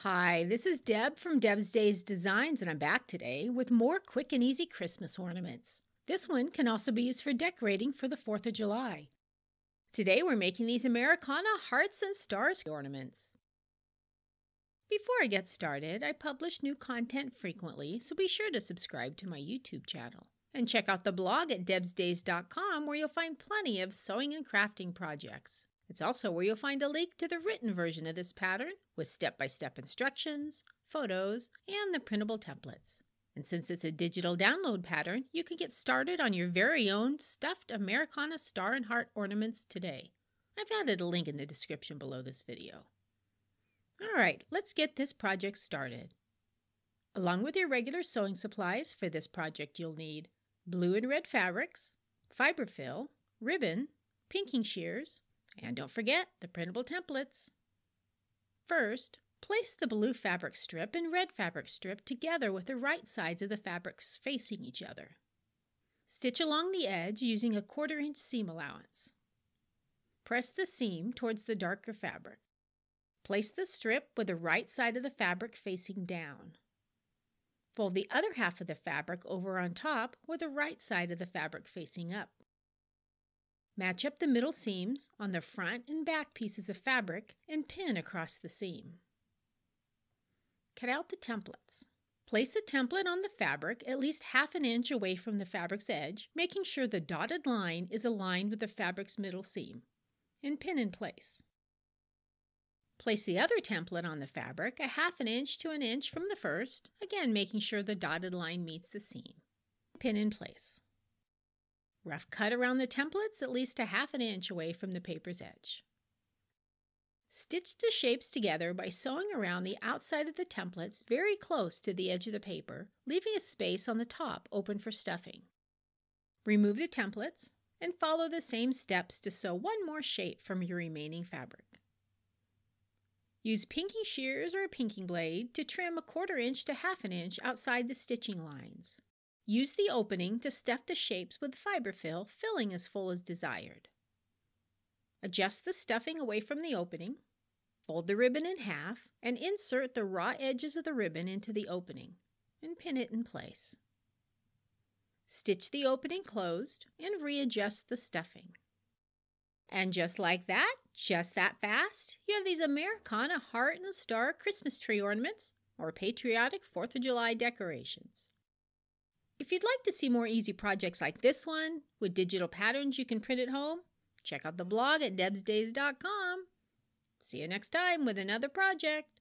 Hi, this is Deb from Deb's Days Designs, and I'm back today with more quick and easy Christmas ornaments. This one can also be used for decorating for the 4th of July. Today we're making these Americana hearts and stars ornaments. Before I get started, I publish new content frequently, so be sure to subscribe to my YouTube channel. And check out the blog at debsdays.com where you'll find plenty of sewing and crafting projects. It's also where you'll find a link to the written version of this pattern with step-by-step instructions, photos, and the printable templates. And since it's a digital download pattern, you can get started on your very own stuffed Americana star and heart ornaments today. I've added a link in the description below this video. Alright, let's get this project started. Along with your regular sewing supplies for this project, you'll need blue and red fabrics, fiberfill, ribbon, pinking shears, and don't forget the printable templates. First, place the blue fabric strip and red fabric strip together with the right sides of the fabrics facing each other. Stitch along the edge using a 1/4 inch seam allowance. Press the seam towards the darker fabric. Place the strip with the right side of the fabric facing down. Fold the other half of the fabric over on top with the right side of the fabric facing up. Match up the middle seams on the front and back pieces of fabric and pin across the seam. Cut out the templates. Place the template on the fabric at least 1/2 inch away from the fabric's edge, making sure the dotted line is aligned with the fabric's middle seam, and pin in place. Place the other template on the fabric 1/2 inch to 1 inch from the first, again making sure the dotted line meets the seam. Pin in place. Rough cut around the templates at least 1/2 inch away from the paper's edge. Stitch the shapes together by sewing around the outside of the templates very close to the edge of the paper, leaving a space on the top open for stuffing. Remove the templates and follow the same steps to sew one more shape from your remaining fabric. Use pinking shears or a pinking blade to trim a 1/4 inch to 1/2 inch outside the stitching lines. Use the opening to stuff the shapes with fiberfill, filling as full as desired. Adjust the stuffing away from the opening. Fold the ribbon in half and insert the raw edges of the ribbon into the opening and pin it in place. Stitch the opening closed and readjust the stuffing. And just like that, just that fast, you have these Americana heart and star Christmas tree ornaments or patriotic 4th of July decorations. If you'd like to see more easy projects like this one, with digital patterns you can print at home, check out the blog at debsdays.com. See you next time with another project.